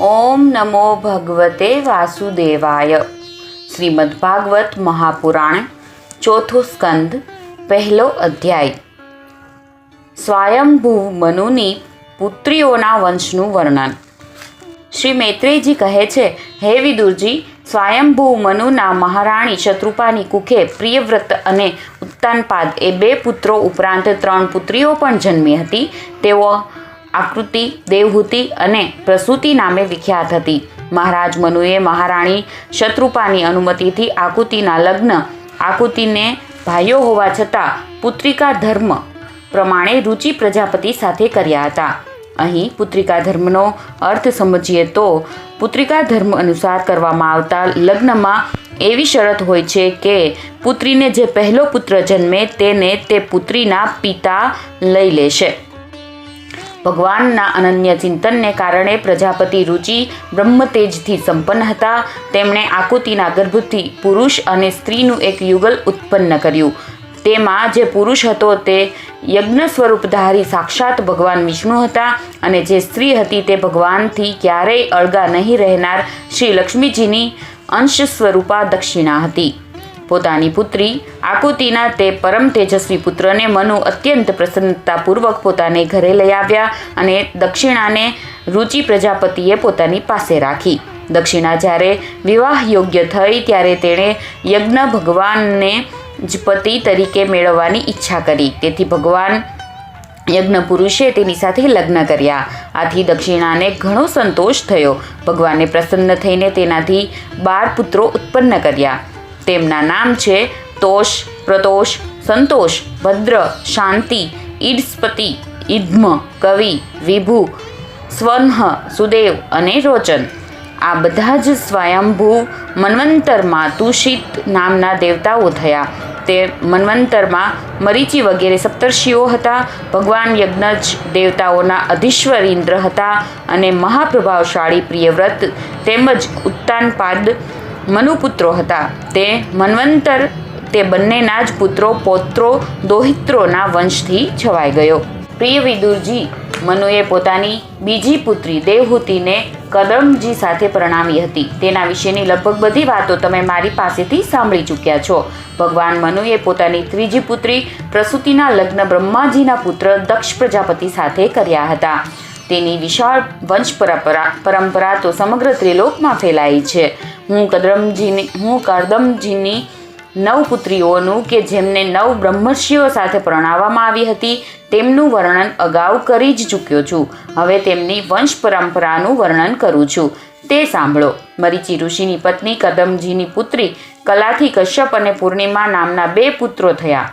ओम नमो भगवते वासुदेवाय। श्रीमद्भागवत महापुराण चौथो स्कंद पहलो अध्याय। સ્વયંભૂ મનુની પુત્રીઓના વંશનું વર્ણન। શ્રી મૈત્રેયજી કહે છે, હે વિદુરજી, સ્વયંભૂ મનુના મહારાણી શત્રુપાની કુખે પ્રિયવ્રત અને ઉત્તાનપાદ એ બે પુત્રો ઉપરાંત 3 પુત્રીઓ પણ જન્મી હતી। તેઓ આકૃતિ, દેવહૂતિ અને પ્રસૂતિ નામે વિખ્યાત હતી। મહારાજ મનુએ મહારાણી શત્રુપાની અનુમતિથી આકૃતિના લગ્ન આકૃતિને ભાઈઓ હોવા છતાં પુત્રિકા ધર્મ પ્રમાણે રુચિ પ્રજાપતિ સાથે કર્યા હતા। અહીં પુત્રિકા ધર્મનો અર્થ સમજીએ તો પુત્રિકા ધર્મ અનુસાર કરવામાં આવતા લગ્નમાં એવી શરત હોય છે કે પુત્રીને જે પહેલો પુત્ર જન્મે તેને તે પુત્રીના પિતા લઈ લેશે। ભગવાનના અનન્ય ચિંતનને કારણે પ્રજાપતિ રુચિ બ્રહ્મતેજથી સંપન્ન હતા। તેમણે આકૃતિના ગર્ભથી પુરુષ અને સ્ત્રીનું એક યુગલ ઉત્પન્ન કર્યું। તેમાં જે પુરુષ હતો તે યજ્ઞ સ્વરૂપધારી સાક્ષાત ભગવાન વિષ્ણુ હતા અને જે સ્ત્રી હતી તે ભગવાનથી ક્યારેય અળગા નહીં રહેનાર શ્રી લક્ષ્મીજીની અંશ સ્વરૂપા દક્ષિણા હતી। પોતાની પુત્રી આકૃતિના તે પરમ તેજસ્વી પુત્રને મનુ અત્યંત પ્રસન્નતાપૂર્વક પોતાને ઘરે લઈ આવ્યા અને દક્ષિણાને રુચિ પ્રજાપતિએ પોતાની પાસે રાખી। દક્ષિણા જ્યારે વિવાહ યોગ્ય થઈ ત્યારે તેણે યજ્ઞ ભગવાનને જ પતિ તરીકે મેળવવાની ઈચ્છા કરી। તેથી ભગવાન યજ્ઞ પુરુષે તેની સાથે લગ્ન કર્યા। આથી દક્ષિણાને ઘણો સંતોષ થયો। ભગવાને પ્રસન્ન થઈને તેનાથી 12 પુત્રો ઉત્પન્ન કર્યા। તેમના નામ છે તોષ, પ્રતોષ, સંતોષ, ભદ્ર, શાંતિ, ઈડસ્પતિ, ઇદ્મ, કવિ, વિભુ, સ્વન્હ, સુદેવ અને રોચન। આ બધા જ સ્વયંભૂ મન્વંતરમાં તુષિત નામના દેવતાઓ થયા। તે મન્વંતરમાં મરીચી વગેરે સપ્તર્ષિઓ હતા। ભગવાન યજ્ઞજ દેવતાઓના અધીશ્વર ઇન્દ્ર હતા અને મહાપ્રભાવશાળી પ્રિયવ્રત તેમજ ઉત્તાનપાદ મનુપુત્રો હતા। તે મન્વંતર તે બંનેના જ પુત્રો પૌત્રો દોહિત્રોના વંશથી છવાઈ ગયો। પ્રિય વિદુરજી, મનુએ પોતાની બીજી પુત્રી દેવહૂતિને કદમજી સાથે પરણાવી હતી। તેના વિશેની લગભગ બધી વાતો તમે મારી પાસેથી સાંભળી ચૂક્યા છો। ભગવાન મનુએ પોતાની ત્રીજી પુત્રી પ્રસૂતિના લગ્ન બ્રહ્માજીના પુત્ર દક્ષ પ્રજાપતિ સાથે કર્યા હતા। તેની વિશાળ વંશ પરંપરા તો સમગ્ર ત્રિલોકમાં ફેલાઈ છે। હું કદમજીની 9 પુત્રીઓનું કે જેમને 9 બ્રહ્મર્ષિઓ સાથે પરણાવવામાં આવી હતી તેમનું વર્ણન અગાઉ કરી જ ચૂક્યો છું। હવે તેમની વંશ પરંપરાનું વર્ણન કરું છું, તે સાંભળો। મરીચી ઋષિની પત્ની કદમજીની પુત્રી કલાથી કશ્યપ અને પૂર્ણિમા નામના 2 પુત્રો થયા,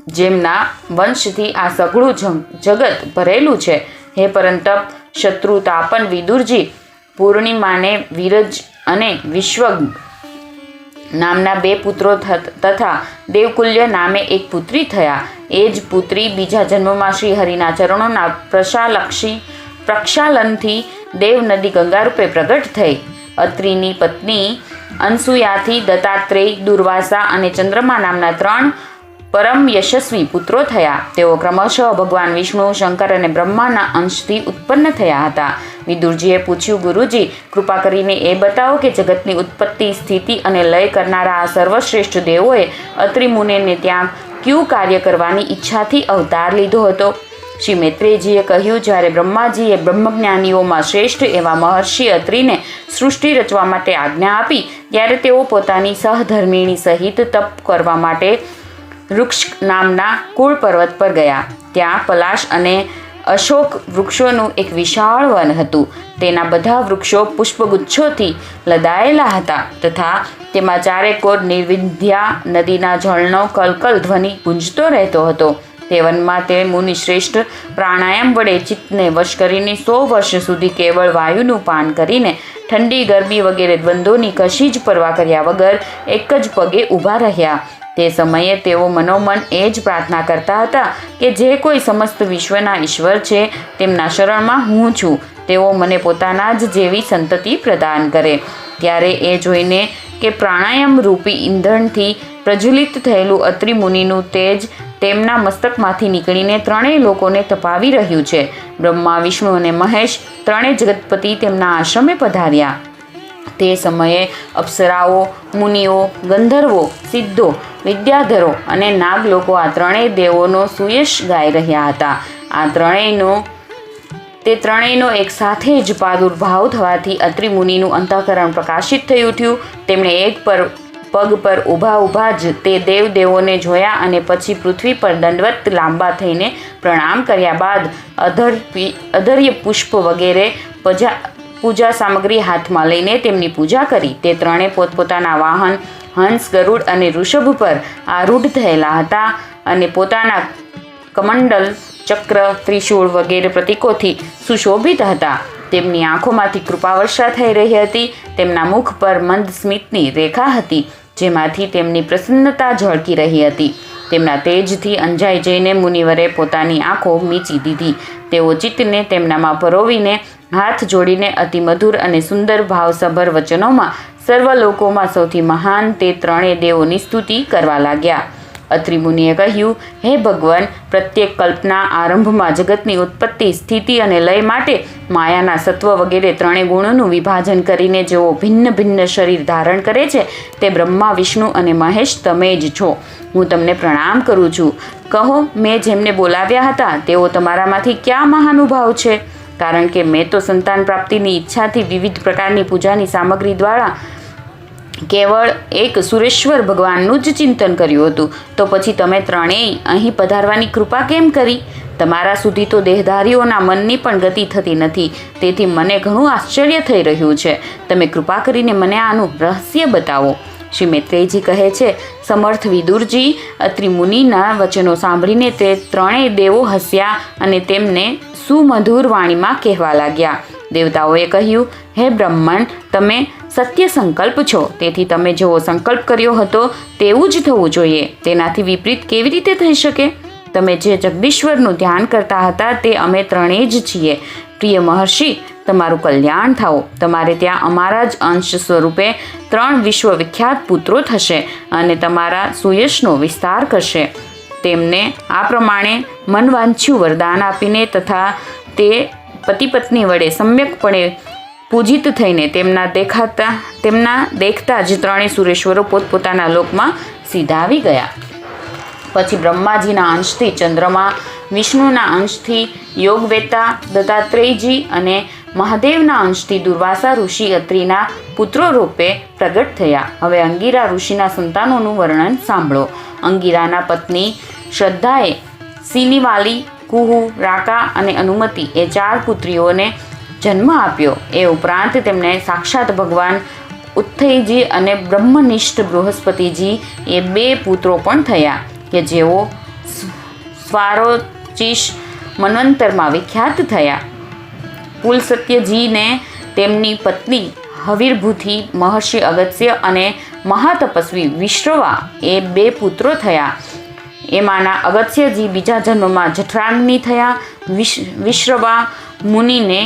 જેમના વંશથી આ સઘળું જગત ભરેલું છે। હે પરંતપ શત્રુતાપન વિદુરજી, પૂર્ણિમાને વિરજ અને વિશ્વગ નામના 2 પુત્રો તથા દેવકુલ્ય નામે એક પુત્રી થયા। એ જ પુત્રી બીજા જન્મમાં શ્રી હરિના ચરણોના પ્રક્ષાલનથી દેવ નદી ગંગા રૂપે પ્રગટ થઈ। અત્રિની પત્ની અનસુયાથી દત્તાત્રેય, દુર્વાસા અને ચંદ્રમા નામના 3 પરમ યશસ્વી પુત્રો થયા। તેઓ ક્રમશઃ ભગવાન વિષ્ણુ, શંકર અને બ્રહ્માના અંશથી ઉત્પન્ન થયા હતા। વિદુરજીએ પૂછ્યું, ગુરુજી, કૃપા કરીને એ બતાવો કે જગતની ઉત્પત્તિ, સ્થિતિ અને લય કરનારા આ સર્વશ્રેષ્ઠ દેવોએ અત્રિ મુનિને ત્યાં ક્યું કાર્ય કરવાની ઈચ્છાથી અવતાર લીધો હતો? શ્રી મૈત્રેયજીએ કહ્યું, જ્યારે બ્રહ્માજીએ બ્રહ્મજ્ઞાનીઓમાં શ્રેષ્ઠ એવા મહર્ષિ અત્રિને સૃષ્ટિ રચવા માટે આજ્ઞા આપી ત્યારે તેઓ પોતાની સહધર્મિણી સહિત તપ કરવા માટે વૃક્ષ નામના કુળ પર્વત પર ગયા। ત્યાં પલાશ અને અશોક વૃક્ષોનું એક વિશાળ વન હતું। તેના બધા વૃક્ષો પુષ્પગુચ્છોથી લદાયેલા હતા તથા તેમાં ચારેકોર નિર્વિંધ્યા નદીના જળનો કલકલ ધ્વનિ ગુંજતો રહેતો હતો। તે વનમાં તે મુનિ શ્રેષ્ઠ પ્રાણાયામ વડે ચિત્તને વશ કરીને 100 વર્ષ સુધી કેવળ વાયુનું પાન કરીને ઠંડી, ગરમી વગેરે દ્વંદ્વોની કશી જ પરવા કર્યા વગર એક જ પગે ઊભા રહ્યા। તે સમયે તેઓ મનોમન એ જ પ્રાર્થના કરતા હતા કે જે કોઈ સમસ્ત વિશ્વના ઈશ્વર છે તેમના શરણમાં હું છું, તેઓ મને પોતાના જ જેવી સંતતિ પ્રદાન કરે। ત્યારે એ જોઈને કે પ્રાણાયામ રૂપી ઈંધણથી પ્રજ્વલિત થયેલું અત્રિ મુનિનું તેજ તેમના મસ્તકમાંથી નીકળીને ત્રણેય લોકોને તપાવી રહ્યું છે. બ્રહ્મા, વિષ્ણુ અને મહેશ ત્રણેય જગતપતિ તેમના આશ્રમે પધાર્યા. તે સમયે અપ્સરાઓ, મુનિઓ, ગંધર્વો, સિદ્ધો, વિદ્યાધરો અને નાગલોકો આ ત્રણેય દેવોનો સુયશ ગાઈ રહ્યા હતા. તે ત્રણેયનો એક સાથે જ પ્રાદુર્ભાવ થવાથી અત્રિ મુનિનું અંતઃકરણ પ્રકાશિત થઈ ઉઠ્યું. તેમણે એક પગ પર ઊભા જ તે દેવોને જોયા અને પછી પૃથ્વી પર દંડવત લાંબા થઈને પ્રણામ કર્યા બાદ અધર્ય પુષ્પ વગેરે પૂજા સામગ્રી હાથમાં લઈને તેમની પૂજા કરી. તે ત્રણે પોતપોતાના વાહન હંસ, ગરુડ અને વૃષભ પર આરૂઢ થયેલા હતા અને પોતાના કમંડલ, ચક્ર, ત્રિશૂળ વગેરે પ્રતીકોથી સુશોભિત હતા. તેમની આંખોમાંથી કૃપાવર્ષા થઈ રહી હતી. તેમના મુખ પર મંદ સ્મિતની રેખા હતી, જેમાંથી તેમની પ્રસન્નતા ઝળકી રહી હતી. તેમના તેજથી અંજાઈ જઈને મુનિવરે પોતાની આંખો મીચી દીધી. તેઓ ચિત્તને તેમનામાં પરોવીને હાથ જોડીને અતિ મધુર અને સુંદર ભાવસભર વચનોમાં સર્વ લોકોમાં સૌથી મહાન તે ત્રણેય દેવોની સ્તુતિ કરવા લાગ્યા. અત્રિ મુનિએ કહ્યું, હે ભગવાન, પ્રત્યેક કલ્પના આરંભમાં જગતની ઉત્પત્તિ, સ્થિતિ અને લય માટે માયાના સત્વ વગેરે ત્રણેય ગુણોનું વિભાજન કરીને જેઓ ભિન્ન ભિન્ન શરીર ધારણ કરે છે તે બ્રહ્મા, વિષ્ણુ અને મહેશ તમે જ છો. હું તમને પ્રણામ કરું છું. કહો, મેં જેમને બોલાવ્યા હતા તેઓ તમારામાંથી ક્યાં મહાનુભાવ છે? કારણ કે મેં તો સંતાન પ્રાપ્તિની ઈચ્છાથી વિવિધ પ્રકારની પૂજાની સામગ્રી દ્વારા કેવળ એક સુરેશ્વર ભગવાનનું જ ચિંતન કર્યું હતું. તો પછી તમે ત્રણેય અહીં પધારવાની કૃપા કેમ કરી? તમારા સુધી તો દેહધારીઓના મનની પણ ગતિ થતી નથી. તેથી મને ઘણું આશ્ચર્ય થઈ રહ્યું છે. તમે કૃપા કરીને મને આનું રહસ્ય બતાવો. શ્રી મૈત્રેયજી કહે છે, સમર્થ વિદુરજી, અત્રિ મુનિના વચનો સાંભળીને તે ત્રણેય દેવો હસ્યા અને તેમને સુમધુર વાણીમાં કહેવા લાગ્યા. દેવતાઓએ કહ્યું, હે બ્રહ્મણ, તમે સત્ય સંકલ્પ છો. તેથી તમે જેવો સંકલ્પ કર્યો હતો તેવું જ થવું જોઈએ. તેનાથી વિપરીત કેવી રીતે થઈ શકે? તમે જે જગદીશ્વરનું ધ્યાન કરતા હતા તે અમે ત્રણેય જ છીએ. પ્રિય મહર્ષિ, તમારું કલ્યાણ થાઓ. તમારે ત્યાં અમારા જ અંશ સ્વરૂપે 3 વિશ્વવિખ્યાત પુત્રો થશે અને તમારા સુયશનો વિસ્તાર કરશે. તેમને આ પ્રમાણે મનવાંછ્યું વરદાન આપીને તથા તે પતિ પત્ની વડે સમ્યકપણે પૂજિત થઈને તેમના દેખતા જ ત્રણેય સુરેશ્વરો પોતપોતાના લોકમાં સીધાવી ગયા. પછી બ્રહ્માજીના અંશથી ચંદ્રમા, વિષ્ણુના અંશથી યોગવેતા દત્તાત્રેયજી અને મહાદેવના અંશથી દુર્વાસા ઋષિ અત્રિના પુત્રો રૂપે પ્રગટ થયા. હવે અંગિરા ઋષિના સંતાનોનું વર્ણન સાંભળો. અંગિરાના પત્ની શ્રદ્ધાએ સિનિવાલી, કુહુ, રાકા અને અનુમતિ એ 4 પુત્રીઓને જન્મ આપ્યો. એ ઉપરાંત તેમને સાક્ષાત ભગવાન ઉત્થૈજી અને બ્રહ્મનિષ્ઠ બૃહસ્પતિજી એ 2 પુત્રો પણ થયા કે જેઓ સ્વારોચિષ મન્વંતરમાં વિખ્યાત થયા. પુલસત્યજીને તેમની પત્ની હવિર્ભૂતિ, મહર્ષિ અગસ્ત્ય અને મહાતપસ્વી વિશ્રવા એ 2 પુત્રો થયા. એમાંના અગસ્ત્યજી બીજા જન્મમાં જઠરાગ્નિ થયા. વિશ્રવા મુનિને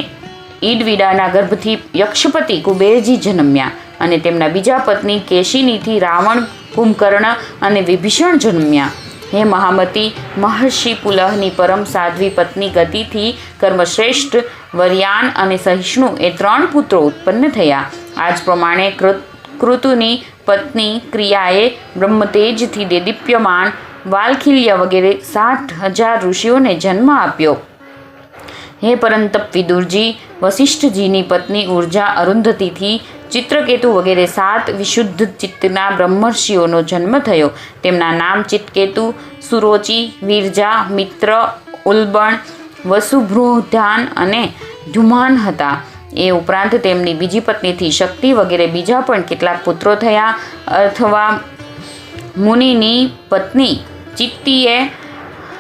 ઈડવિડાના ગર્ભથી યક્ષપતિ કુબેરજી જન્મ્યા અને તેમના બીજા પત્ની કેશિનીથી રાવણ, કુંભકર્ણ અને વિભીષણ જન્મ્યા. હે મહામતી, મહર્ષિ પુલહની પરમ સાધ્વી પત્ની ગતિથી કર્મશ્રેષ્ઠ, વર્યાન અને સહિષ્ણુ એ 3 પુત્રો ઉત્પન્ન થયા. આ જ પ્રમાણે કૃતુની પત્ની ક્રિયાએ બ્રહ્મતેજથી દેદીપ્યમાન વાલખિલ્ય વગેરે 60,000 ઋષિઓને જન્મ આપ્યો. હે પરંતપ વિદુરજી, વસિષ્ઠજીની પત્ની ઉર્જા અરુંધતીથી ચિત્રકેતુ વગેરે 7 વિશુદ્ધ ચિત્તના બ્રહ્મર્ષિઓનો જન્મ થયો. તેમના નામ ચિત્તકેતુ, સુરોચિ, વિરજા, મિત્ર, ઉલ્બણ, વસુભૃધાન અને ધુમાન હતા. એ ઉપરાંત તેમની બીજી પત્નીથી શક્તિ વગેરે બીજા પણ કેટલાક પુત્રો થયા. અથવા મુનિની પત્ની ચિત્તીએ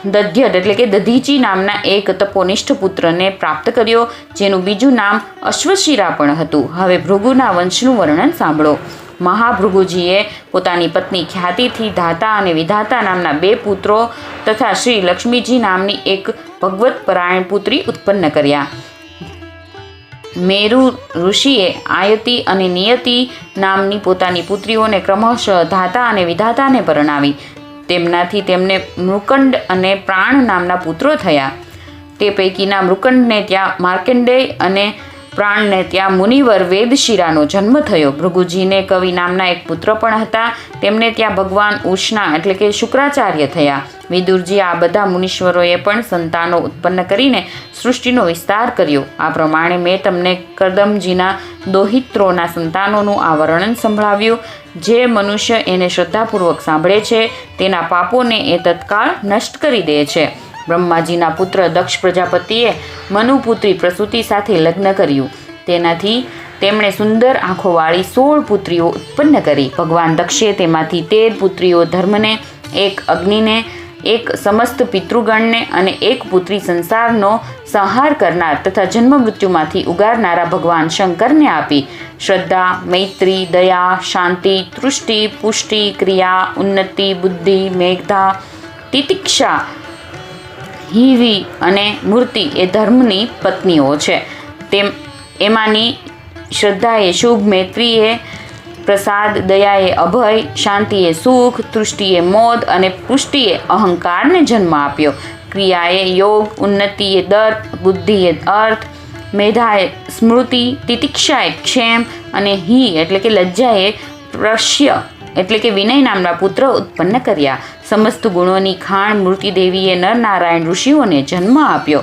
દધ્યદ એટલે કે દધીચી નામના એક તપોનિષ્ઠ પુત્રને પ્રાપ્ત કર્યો, જેનું બીજું નામ અશ્વશિરા પણ હતું. હવે ભૃગુના વંશનું વર્ણન સાંભળો. મહાભૃગુજીએ પોતાની પત્ની ખ્યાતિથી ધાતા અને વિધાતા નામના 2 પુત્રો તથા શ્રી લક્ષ્મીજી નામની એક ભગવત પરાયણ પુત્રી ઉત્પન્ન કર્યા. મેરુ ઋષિએ આયતિ અને નિયતિ નામની પોતાની પુત્રીઓને ક્રમશઃ ધાતા અને વિધાતાને પરણાવી. તેમનાથી તેમને મૃકંડ અને પ્રાણ નામના પુત્રો થયા. તે પૈકીના મૃકંડને ત્યાં માર્કંડેય અને પ્રાણને ત્યાં મુનિવર વેદશિરાનો જન્મ થયો. ભૃગુજીને કવિ નામના એક પુત્ર પણ હતા. તેમને ત્યાં ભગવાન ઉષ્ણા એટલે કે શુક્રાચાર્ય થયા. વિદુરજી આ બધા મુનીશ્વરોએ પણ સંતાનો ઉત્પન્ન કરીને સૃષ્ટિનો વિસ્તાર કર્યો. આ પ્રમાણે મેં તમને કર્દમજીના દોહિત્રોના સંતાનોનું આ વર્ણન સંભળાવ્યું. જે મનુષ્ય એને શ્રદ્ધાપૂર્વક સાંભળે છે તેના પાપોને એ તત્કાળ નષ્ટ કરી દે છે. બ્રહ્માજીના પુત્ર દક્ષ પ્રજાપતિએ મનુપુત્રી પ્રસૂતિ સાથે લગ્ન કર્યું. તેનાથી તેમણે સુંદર આંખોવાળી 16 પુત્રીઓ ઉત્પન્ન કરી. ભગવાન દક્ષે તેમાંથી 13 પુત્રીઓ ધર્મને, 1 અગ્નિને, 1 સમસ્ત પિતૃગણને અને 1 પુત્રી સંસારનો સંહાર કરનાર તથા જન્મ મૃત્યુમાંથી ઉગારનારા ભગવાન શંકરને આપી. શ્રદ્ધા, મૈત્રી, દયા, શાંતિ, તૃષ્ટિ, પુષ્ટિ, ક્રિયા, ઉન્નતિ, બુદ્ધિ, મેઘા, તિતિક્ષા, હીરી અને મૂર્તિ એ ધર્મની પત્નીઓ છે. એમાંની શ્રદ્ધાએ શુભ, મૈત્રીએ પ્રસાદ, દયાએ અભય, શાંતિએ સુખ, તૃષ્ટિએ મોદ અને પુષ્ટિએ અહંકારને જન્મ આપ્યો. ક્રિયાએ યોગ, ઉન્નતિએ દર્પ, બુદ્ધિએ અર્થ, મેધાએ સ્મૃતિ, તિતિક્ષાએ ક્ષેમ અને હી એટલે કે લજ્જાએ પ્રશ્ય એટલે કે વિનય નામના પુત્ર ઉત્પન્ન કર્યા. સમસ્ત ગુણોની ખાણ મૂર્તિદેવીએ નરનારાયણ ઋષિઓને જન્મ આપ્યો.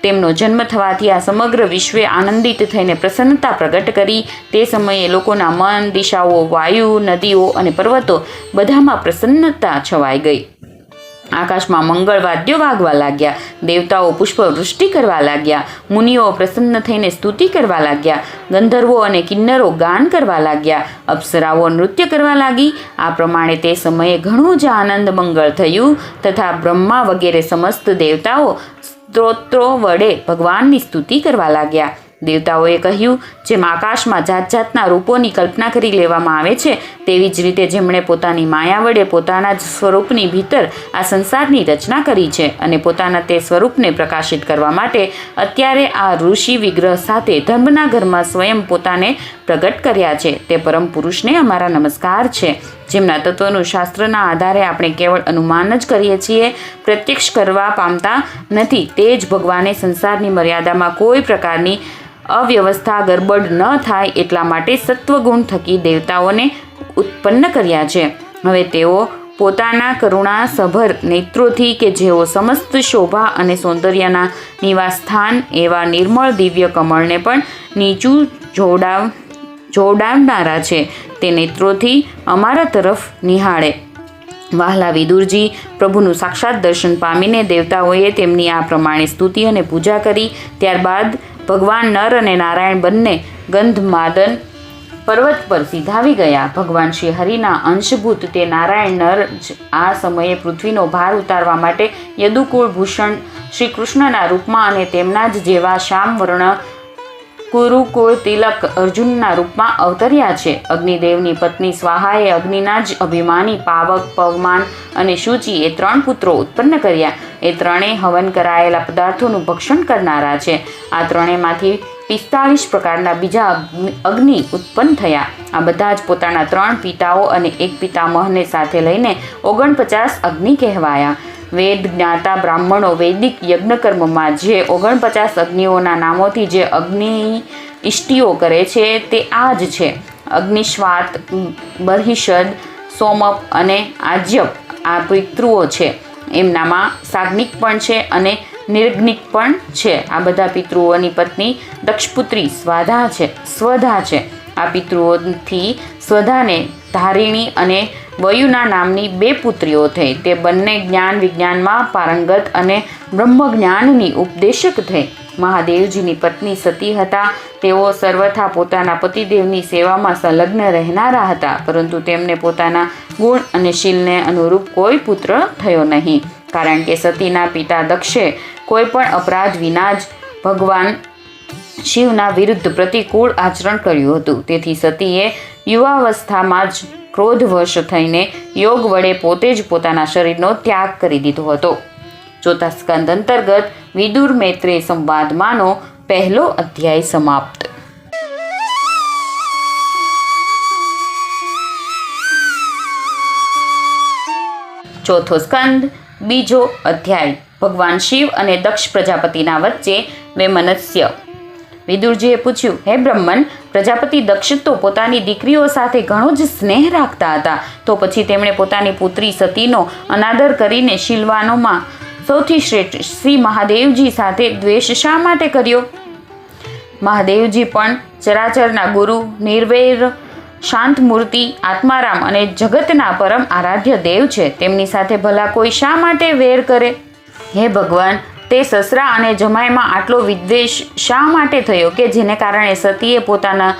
તેમનો જન્મ થવાથી આ સમગ્ર વિશ્વે આનંદિત થઈને પ્રસન્નતા પ્રગટ કરી. તે સમયે લોકોના મન, દિશાઓ, વાયુ, નદીઓ અને પર્વતો બધામાં પ્રસન્નતા છવાઈ ગઈ. આકાશમાં મંગળ વાદ્યો વાગવા લાગ્યા. દેવતાઓ પુષ્પવૃષ્ટિ કરવા લાગ્યા. મુનિઓ પ્રસન્ન થઈને સ્તુતિ કરવા લાગ્યા. ગંધર્વો અને કિન્નરો ગાન કરવા લાગ્યા. અપ્સરાઓ નૃત્ય કરવા લાગી. આ પ્રમાણે તે સમયે ઘણું જ આનંદ મંગળ થયું તથા બ્રહ્મા વગેરે સમસ્ત દેવતાઓ સ્તોત્રો વડે ભગવાનની સ્તુતિ કરવા લાગ્યા. દેવતાઓએ કહ્યું, જેમ આકાશમાં જાત જાતના રૂપોની કલ્પના કરી લેવામાં આવે છે તેવી જ રીતે જેમણે પોતાની માયા વડે પોતાના જ સ્વરૂપની ભીતર આ સંસારની રચના કરી છે અને પોતાના તે સ્વરૂપને પ્રકાશિત કરવા માટે અત્યારે આ ઋષિ વિગ્રહ સાથે ધર્મના ઘરમાં સ્વયં પોતાને પ્રગટ કર્યા છે તે પરમ પુરુષને અમારા નમસ્કાર છે. જેમના તત્વનું શાસ્ત્રના આધારે આપણે કેવળ અનુમાન જ કરીએ છીએ, પ્રત્યક્ષ કરવા પામતા નથી. તે જ ભગવાને સંસારની મર્યાદામાં કોઈ પ્રકારની અવ્યવસ્થા ગરબડ ન થાય એટલા માટે સત્વગુણ થકી દેવતાઓને ઉત્પન્ન કર્યા છે. હવે તેઓ પોતાના કરુણાસભર નેત્રોથી કે જેઓ સમસ્ત શોભા અને સૌંદર્યના નિવાસસ્થાન એવા નિર્મળ દિવ્ય કમળને પણ નીચું જોડાવનારા છે તે નેત્રોથી અમારા તરફ નિહાળે. વહાલા વિદુરજી, પ્રભુનું સાક્ષાત દર્શન પામીને દેવતાઓએ તેમની આ પ્રમાણે સ્તુતિ અને પૂજા કરી. ત્યારબાદ ભગવાન નર અને નારાયણ બંને ગંધમાદન પર્વત પર સીધાવી ગયા. ભગવાન શ્રી હરિના અંશભૂત તે નારાયણ નર જ આ સમયે પૃથ્વીનો ભાર ઉતારવા માટે યદુકુળ ભૂષણ શ્રી કૃષ્ણના રૂપમાં અને તેમના જ જેવા શ્યામ વર્ણ કુરુકુળ તિલક અર્જુનના રૂપમાં અવતર્યા છે. અગ્નિદેવની પત્ની સ્વાહાએ અગ્નિના જ અભિમાની પાવક, પવમાન અને શુચિ એ 3 પુત્રો ઉત્પન્ન કર્યા. એ ત્રણેય હવન કરાયેલા પદાર્થોનું ભક્ષણ કરનારા છે. આ ત્રણેયમાંથી 45 પ્રકારના બીજા અગ્નિ ઉત્પન્ન થયા. આ બધા જ પોતાના 3 પિતાઓ અને 1 પિતામહને સાથે લઈને 49 અગ્નિ કહેવાયા. વેદ જ્ઞાતા બ્રાહ્મણો વૈદિક યજ્ઞકર્મમાં જે 49 અગ્નિઓના નામોથી જે અગ્નિ ઇષ્ટિઓ કરે છે તે આ જ છે: અગ્નિશ્વાત, બર્હિષદ, સોમપ અને આજ્યપ. આ પિતૃઓ છે. એમનામાં સાગ્નિક પણ છે અને નિર્ગ્નિક પણ છે. આ બધા પિતૃઓની પત્ની દક્ષપુત્રી સ્વધા છે. આ પિતૃઓથી સ્વધાને ધારિણી અને વયુના નામની 2 પુત્રીઓ થઈ. તે બંને જ્ઞાન વિજ્ઞાનમાં પારંગત અને બ્રહ્મજ્ઞાનની ઉપદેશક થઈ. મહાદેવજીની પત્ની સતી હતા. તેઓ સર્વથા પોતાના પતિદેવની સેવામાં સંલગ્ન રહેનારા હતા, પરંતુ તેમને પોતાના ગુણ અને શીલને અનુરૂપ કોઈ પુત્ર થયો નહીં, કારણ કે સતીના પિતા દક્ષે કોઈ પણ અપરાધ વિના જ ભગવાન શિવના વિરુદ્ધ પ્રતિકૂળ આચરણ કર્યું હતું. તેથી સતીએ યુવાવસ્થામાં જ ક્રોધવશ થઈને યોગ વડે પોતે જ પોતાના શરીરનો ત્યાગ કરી દીધો હતો. 4થા સ્કંદ અંતર્ગત વિદુર મૈત્રેય સંવાદમાંનો 1લો અધ્યાય સમાપ્ત. ચોથો સ્કંદ, બીજો અધ્યાય. ભગવાન શિવ અને દક્ષ પ્રજાપતિના વચ્ચે વૈમનસ્ય. વિદુરજીએ પૂછ્યું, હે બ્રહ્મન, પ્રજાપતિ દક્ષ તો પોતાની દીકરીઓ સાથે ઘણો જ સ્નેહ રાખતા હતા, તો પછી તેમણે પોતાની પુત્રી સતીનો અનાદર કરીને શીલવાનોમાં સૌથી શ્રેષ્ઠ શ્રી મહાદેવજી સાથે દ્વેષ શા માટે કર્યો? મહાદેવજી પણ ચરાચરના ગુરુ, નિર્વૈર, શાંત મૂર્તિ, આત્મારામ અને જગતના પરમ આરાધ્ય દેવ છે. તેમની સાથે ભલા કોઈ શા માટે વેર કરે? હે ભગવાન, તે સસરા અને જમાઈમાં આટલો વિદ્વેષ શા માટે થયો કે જેને કારણે સતીએ પોતાના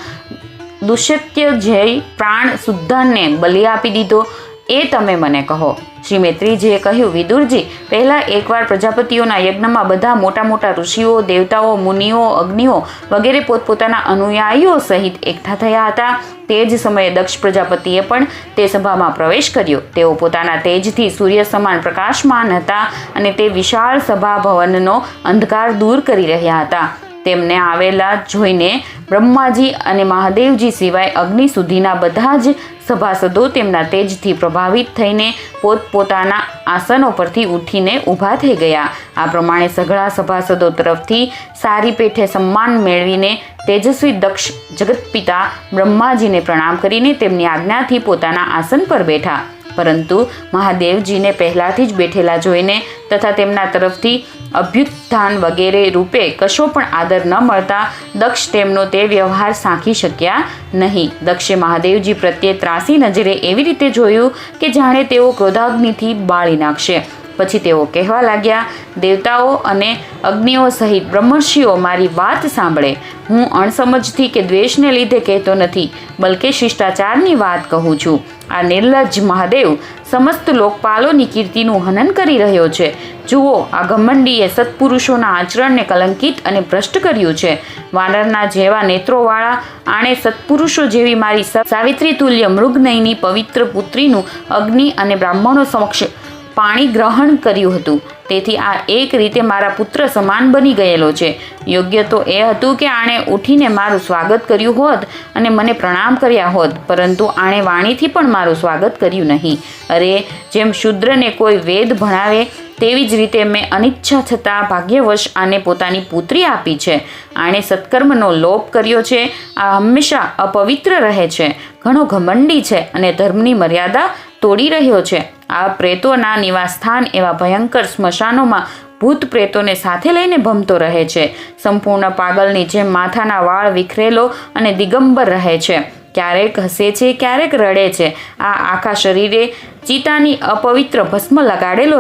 દુષ્યત્ય જય પ્રાણ શુદ્ધાનને બલિ આપી દીધો? એ તમે મને કહો. શ્રી મૈત્રીજીએ કહ્યું, વિદુરજી, પહેલાં એકવાર પ્રજાપતિઓના યજ્ઞમાં બધા મોટા મોટા ઋષિઓ, દેવતાઓ, મુનિઓ, અગ્નિઓ વગેરે પોતપોતાના અનુયાયીઓ સહિત એકઠા થયા હતા. તે જ સમયે દક્ષ પ્રજાપતિએ પણ તે સભામાં પ્રવેશ કર્યો. તેઓ પોતાના તેજથી સૂર્ય સમાન પ્રકાશમાન હતા અને તે વિશાળ સભા ભવનનો અંધકાર દૂર કરી રહ્યા હતા. તેમને આવેલા જોઈને બ્રહ્માજી અને મહાદેવજી સિવાય અગ્નિ સુધીના બધા જ સભાસદો તેમના તેજથી પ્રભાવિત થઈને પોતપોતાના આસનો પરથી ઉઠીને ઊભા થઈ ગયા. આ પ્રમાણે સઘળા સભાસદો તરફથી સારી પેઠે સન્માન મેળવીને તેજસ્વી દક્ષ જગતપિતા બ્રહ્માજીને પ્રણામ કરીને તેમની આજ્ઞાથી પોતાના આસન પર બેઠા. પરંતુ મહાદેવજીને પહેલાંથી જ બેઠેલા જોઈને તથા તેમના તરફથી અભ્યુત્થાન વગેરે રૂપે કશો પણ આદર ન મળતા દક્ષ તેમનો તે વ્યવહાર સાંખી શક્યા નહીં. દક્ષે મહાદેવજી પ્રત્યે ત્રાસી નજરે એવી રીતે જોયું કે જાણે તેઓ ક્રોધાગ્નિથી બાળી નાખશે. પછી તેઓ કહેવા લાગ્યા, દેવતાઓ અને અગ્નિઓ સહિત બ્રહ્મર્ષિઓ મારી વાત સાંભળે. હું અણસમજથી કે દ્વેષને લીધે કહેતો નથી, બલકે શિષ્ટાચારની વાત કહું છું. આ નિર્લજ્જ મહાદેવ સમસ્ત લોકપાલોની કીર્તિનું હનન કરી રહ્યો છે. જુઓ, આ ઘમંડીએ સત્પુરુષોના આચરણને કલંકિત અને ભ્રષ્ટ કર્યું છે. વાનરના જેવા નેત્રોવાળા આણે સત્પુરુષો જેવી મારી સાવિત્રી તુલ્ય મૃગનયની પવિત્ર પુત્રીનું અગ્નિ અને બ્રાહ્મણો સમક્ષ પાણી ગ્રહણ કર્યું હતું. તેથી આ એક રીતે મારા પુત્ર સમાન બની ગયેલો છે. યોગ્ય તો એ હતું કે આણે ઉઠીને મારું સ્વાગત કર્યું હોત અને મને પ્રણામ કર્યા હોત, પરંતુ આણે વાણીથી પણ મારું સ્વાગત કર્યું નહીં. અરે, જેમ શૂદ્રને કોઈ વેદ ભણાવે તેવી જ રીતે મેં અનિચ્છા છતાં ભાગ્યવશ આને પોતાની પુત્રી આપી છે. આણે સત્કર્મનો લોપ કર્યો છે. આ હંમેશા અપવિત્ર રહે છે, ઘણો ઘમંડી છે અને ધર્મની મર્યાદા તોડી રહ્યો છે. આ પ્રેતોના નિવાસસ્થાન એવા ભયંકર સ્મશાનોમાં ભૂત પ્રેતોને સાથે લઈને ભમતો રહે છે. સંપૂર્ણ પાગલની જેમ માથાના વાળ વિખરેલો અને દિગંબર રહે છે. ક્યારેક હસે છે, ક્યારેક રડે છે. આ આખા શરીરે ચિતાની અપવિત્ર ભસ્મ લગાડેલો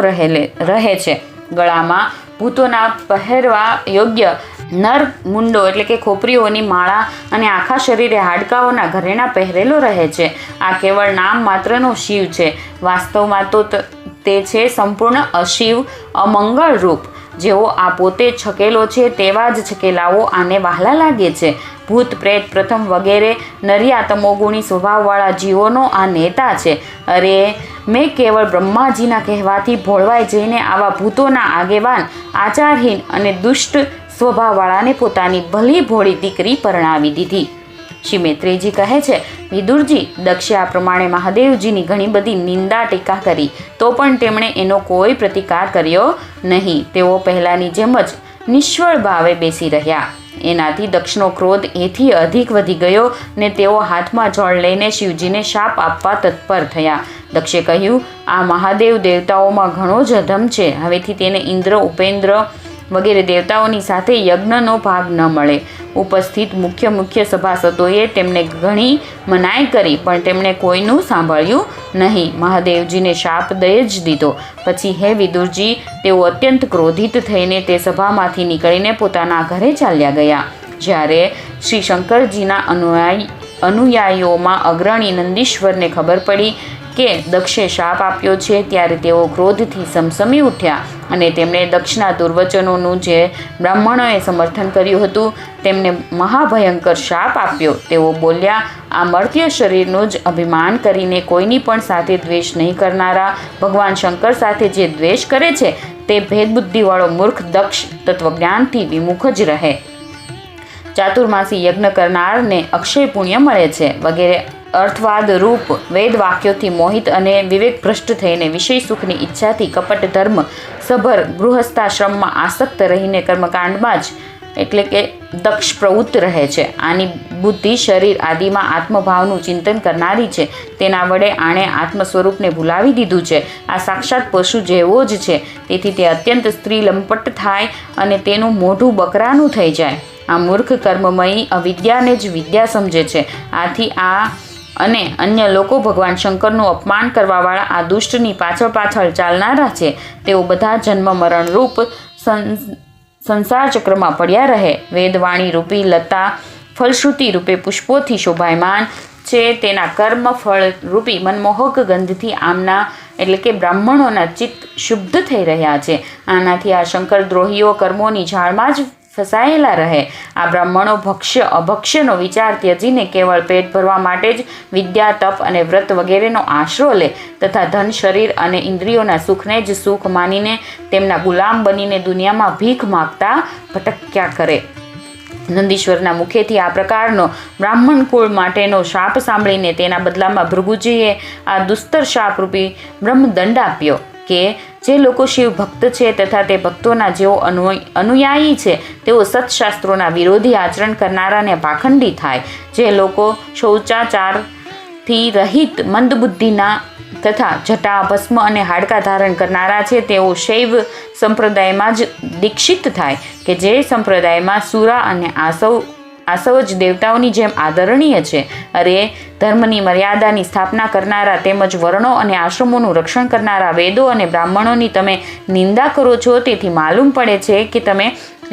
રહે છે. ગળામાં ભૂતોના પહેરવા યોગ્ય નર મુંડો એટલે કે ખોપરીઓની માળા અને આખા શરીરે હાડકાઓના ઘરેણા પહેરેલો રહે છે. આ કેવળ નામ માત્રનો શિવ છે. વાસ્તવમાં તો તે છે સંપૂર્ણ અશિવ, અમંગળ રૂપ. જેવો આ પોતે છકેલો છે તેવા જ છકેલાઓ આને વહાલા લાગે છે. ભૂત પ્રેત પ્રથમ વગેરે નરિયા તમોગુણી સ્વભાવવાળા જીવોનો આ નેતા છે. અરે, મેં કેવળ બ્રહ્માજીના કહેવાથી ભોળવાઈ જઈને આવા ભૂતોના આગેવાન, આચારહીન અને દુષ્ટ સ્વભાવવાળાને પોતાની ભલી ભોળી દીકરી પરણાવી દીધી. શ્રી મૈત્રેયજી કહે છે, વિદુરજી, દક્ષે આ પ્રમાણે મહાદેવજીની ઘણી બધી નિંદા ટીકા કરી, તો પણ તેમણે એનો કોઈ પ્રતિકાર કર્યો નહીં. તેઓ પહેલાંની જેમ જ નિષ્ફળ ભાવે બેસી રહ્યા. એનાથી દક્ષનો ક્રોધ એથી અધિક વધી ગયો ને તેઓ હાથમાં જળ લઈને શિવજીને શાપ આપવા તત્પર થયા. દક્ષે કહ્યું, આ મહાદેવ દેવતાઓમાં ઘણો જ અધમ છે. હવેથી તેને ઇન્દ્ર, ઉપેન્દ્ર વગેરે દેવતાઓની સાથે યજ્ઞનો ભાગ ન મળે. ઉપસ્થિત મુખ્ય સભાસદોએ તેમને ઘણી મનાઈ કરી, પણ તેમણે કોઈનું સાંભળ્યું નહીં. મહાદેવજીને શાપ દઈ જ દીધો. પછી હે વિદુરજી, તેઓ અત્યંત ક્રોધિત થઈને તે સભામાંથી નીકળીને પોતાના ઘરે ચાલ્યા ગયા. જ્યારે શ્રી શંકરજીના અનુયાયીઓમાં અગ્રણી નંદીશ્વરને ખબર પડી કે દક્ષે શાપ આપ્યો છે, ત્યારે તેઓ ક્રોધથી સમસમી ઉઠ્યા અને તેમણે દક્ષના દુર્વચનોનું જે બ્રાહ્મણોએ સમર્થન કર્યું હતું તેમને મહાભયંકર શાપ આપ્યો. તેઓ બોલ્યા, આ મર્ત્ય શરીરનું જ અભિમાન કરીને કોઈની પણ સાથે દ્વેષ નહીં કરનારા ભગવાન શંકર સાથે જે દ્વેષ કરે છે તે ભેદબુદ્ધિવાળો મૂર્ખ દક્ષ તત્વજ્ઞાનથી વિમુખ જ રહે. ચાતુર્માસી યજ્ઞ કરનારને અક્ષય પુણ્ય મળે છે વગેરે અર્થવાદ રૂપ વેદ વાક્યોથી મોહિત અને વિવેક ભ્રષ્ટ થઈને વિષય સુખની ઈચ્છાથી કપટ ધર્મ સભર ગૃહસ્થાશ્રમમાં આસક્ત રહીને કર્મકાંડમાં જ એટલે કે દક્ષ પ્રવૃત્ત રહે છે. આની બુદ્ધિ શરીર આદિમાં આત્મભાવનું ચિંતન કરનારી છે. તેના વડે આણે આત્મ સ્વરૂપને ભૂલાવી દીધું છે. આ સાક્ષાત પશુ જેવો જ છે. તેથી તે અત્યંત સ્ત્રી લંપટ થાય અને તેનું મોઢું બકરાનું થઈ જાય. આ મૂર્ખ કર્મમયી અવિદ્યાને જ વિદ્યા સમજે છે. આથી આ અને અન્ય લોકો ભગવાન શંકરનું અપમાન કરવાવાળા આ દુષ્ટની પાછળ પાછળ ચાલનારા છે. તેઓ બધા જન્મ મરણ રૂપ સંસાર ચક્રમાં પડ્યા રહે. વેદવાણી રૂપી લતા ફલશ્રુતિ રૂપે પુષ્પોથી શોભાયમાન છે. તેના કર્મ ફળ રૂપી મનમોહક ગંધથી આમના એટલે કે બ્રાહ્મણોના ચિત્ત શુદ્ધ થઈ રહ્યા છે. આનાથી આ શંકર દ્રોહીઓ કર્મોની ઝાળમાં જ ફસાયેલા રહે. આ બ્રાહ્મણો ભક્ષ્ય અભક્ષ્યનો વિચાર ત્યજીને કેવળ પેટ ભરવા માટે જ વિદ્યા તપ અને વ્રત વગેરેનો આશરો લે તથા ધન શરીર અને ઇન્દ્રિયોના સુખને જ સુખ માનીને તેમના ગુલામ બનીને દુનિયામાં ભીખ માગતા ભટક્યા કરે. નંદીશ્વરના મુખેથી આ પ્રકારનો બ્રાહ્મણ કુળ માટેનો શાપ સાંભળીને તેના બદલામાં ભૃગુજીએ આ દુસ્તર શાપરૂપી બ્રહ્મદંડ આપ્યો કે જે લોકો શિવ ભક્ત છે તથા તે ભક્તોના જેઓ અનુયાયી છે તેઓ સત્શાસ્ત્રોના વિરોધી આચરણ કરનારાને પાખંડી થાય. જે લોકો શૌચાચારથી રહિત મંદબુદ્ધિના તથા જટા ભસ્મ અને હાડકા ધારણ કરનારા છે તેઓ શૈવ સંપ્રદાયમાં જ દીક્ષિત થાય કે જે સંપ્રદાયમાં સુરા અને આસવ જ દેવતાઓની જેમ આદરણીય છે. અરે ધર્મની મર્યાદાની સ્થાપના કરનારા તેમજ વર્ણો અને આશ્રમોનું રક્ષણ કરનારા વેદો અને બ્રાહ્મણોની તમે નિંદા કરો છો. તેથી માલુમ પડે છે કે તમે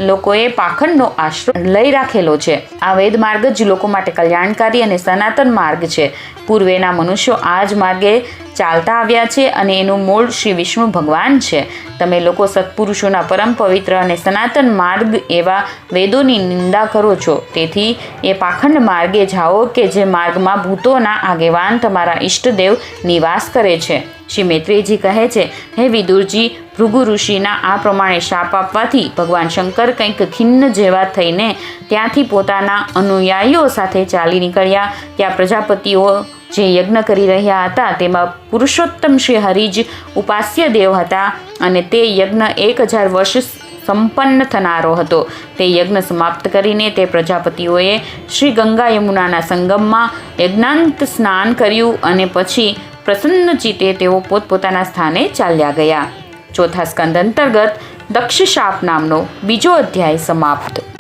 લોકોએ પાખંડનો આશ્રય લઈ રાખેલો છે. આ વેદ માર્ગ જ લોકો માટે કલ્યાણકારી અને સનાતન માર્ગ છે. પૂર્વેના મનુષ્યો આ જ માર્ગે ચાલતા આવ્યા છે અને એનું મૂળ શ્રી વિષ્ણુ ભગવાન છે. તમે લોકો સત્પુરુષોના પરમ પવિત્ર અને સનાતન માર્ગ એવા વેદોની નિંદા કરો છો. તેથી એ પાખંડ માર્ગે જાઓ કે જે માર્ગમાં ભૂતોના આગેવાન તમારા ઈષ્ટદેવ નિવાસ કરે છે. શ્રી મૈત્રેયજી કહે છે, હે વિદુરજી, ભૃગુ ઋષિના આ પ્રમાણે શાપ આપવાથી ભગવાન શંકર કંઈક ખિન્ન જેવા થઈને ત્યાંથી પોતાના અનુયાયીઓ સાથે ચાલી નીકળ્યા. ત્યાં પ્રજાપતિઓ જે યજ્ઞ કરી રહ્યા હતા તેમાં પુરુષોત્તમ શ્રી હરિ જ ઉપાસ્ય દેવ હતા અને તે યજ્ઞ 1000 વર્ષ સંપન્ન થનારો હતો. તે યજ્ઞ સમાપ્ત કરીને તે પ્રજાપતિઓએ શ્રી ગંગા યમુનાના સંગમમાં યજ્ઞાંત સ્નાન કર્યું અને પછી પ્રસન્ન ચિત્તે તેઓ પોતપોતાના સ્થાને ચાલ્યા ગયા. ચોથા સ્કંદ અંતર્ગત દક્ષ શાપ નામનો બીજો અધ્યાય સમાપ્ત.